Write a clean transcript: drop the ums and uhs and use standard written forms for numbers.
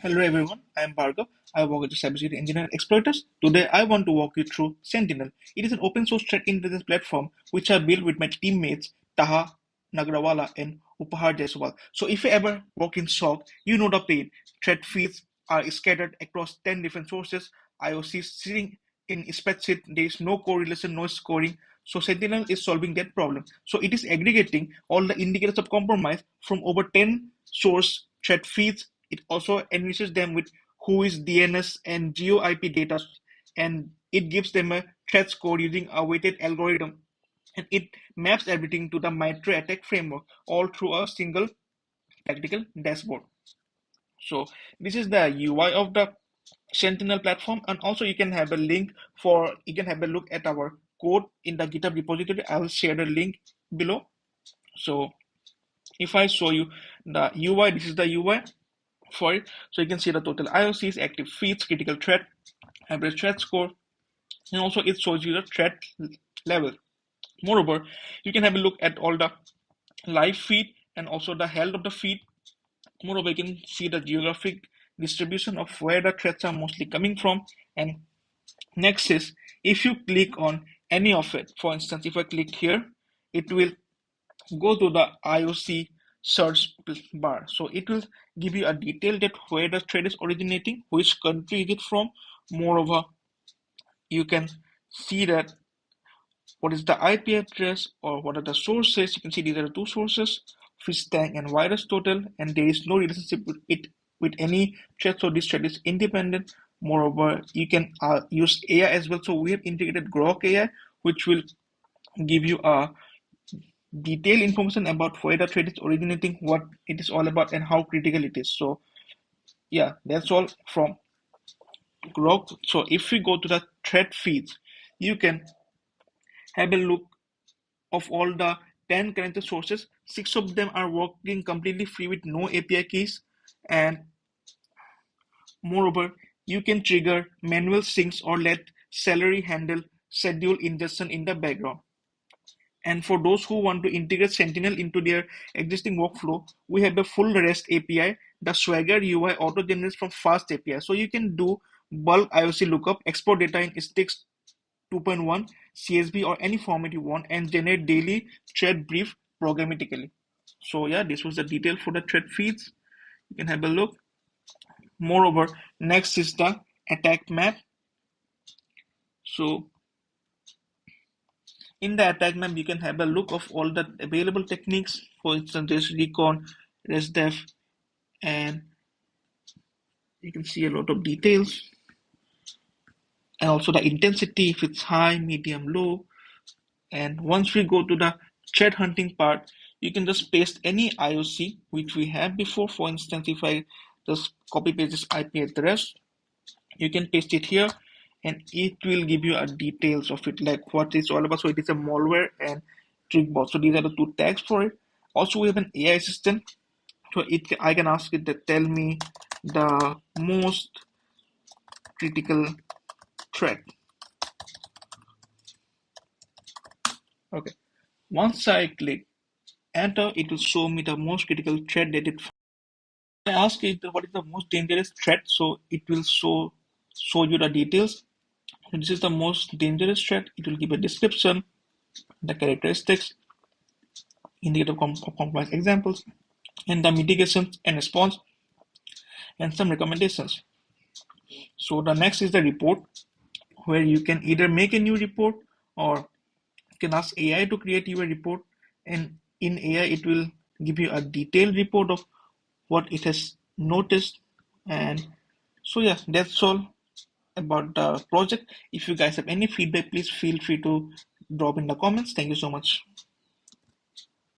Hello everyone, I am Bhargav. I work as a cybersecurity engineer at Exploiters. Today I want to walk you through Sentinel. It is an open source threat intelligence platform which I built with my teammates Taha Nagrawala and Upahar Jaiswal. So if you ever work in SOC, you know the pain. Threat feeds are scattered across 10 different sources. IOC sitting in spreadsheet, there is no correlation, no scoring. So Sentinel is solving that problem. So it is aggregating all the indicators of compromise from over 10 source threat feeds. It also enriches them with who is DNS and geo IP data, and it gives them a threat score using a weighted algorithm, and it maps everything to the MITRE ATT&CK framework, all through a single tactical dashboard. So this is the UI of the Sentinel platform, and also you can have a link for you can have a look at our code in the GitHub repository. I will share the link below. So if I show you the UI, this is the UI for it. So you can see the total IOCs, active feeds, critical threat, average threat score, and also it shows you the threat level. Moreover, you can have a look at all the live feed and also the health of the feed. Moreover, you can see the geographic distribution of where the threats are mostly coming from. And next is if you click on any of it, for instance, if I click here, it will go to the IOC search bar. So it will give you a detail that where the thread is originating, which country is it from. Moreover, you can see that what is the IP address or what are the sources. You can see these are the two sources, fish tank and virus total, and there is no relationship with it with any thread. So this thread is independent. Moreover, you can use AI as well. So we have integrated Grok AI, which will give you a detailed information about where the thread is originating, what it is all about, and how critical it is. So yeah, that's all from Grok. So if we go to the thread feeds, you can have a look of all the 10 current sources. 6 of them are working completely free with no API keys, and moreover, you can trigger manual syncs or let Celery handle schedule ingestion in the background. And for those who want to integrate Sentinel into their existing workflow, we have a full REST API. The Swagger UI auto generates from Fast API. So you can do bulk IOC lookup, export data in sticks 2.1, CSV, or any format you want, and generate daily thread brief programmatically. So yeah, this was the detail for the thread feeds. You can have a look. Moreover, next is the attack map. So in the attack map, you can have a look of all the available techniques. For instance, there's recon, resdef, and you can see a lot of details. And also the intensity, if it's high, medium, low. And once we go to the thread hunting part, you can just paste any IOC which we have before. For instance, if I just copy paste this IP address, you can paste it here, and it will give you a details of it, like what it's all about. So it is a malware and trickbot. So these are the two tags for it. Also, we have an AI assistant. So I can ask it to tell me the most critical threat. Okay. Once I click enter, it will show me the most critical threat that it. I ask it what is the most dangerous threat, so it will show you the details. So this is the most dangerous threat. It will give a description, the characteristics, indicator of compliance examples, and the mitigations and response, and some recommendations. So the next is the report, where you can either make a new report or you can ask AI to create you a report, and in AI it will give you a detailed report of what it has noticed. And so yeah, that's all about the project. If you guys have any feedback, please feel free to drop in the comments. Thank you so much.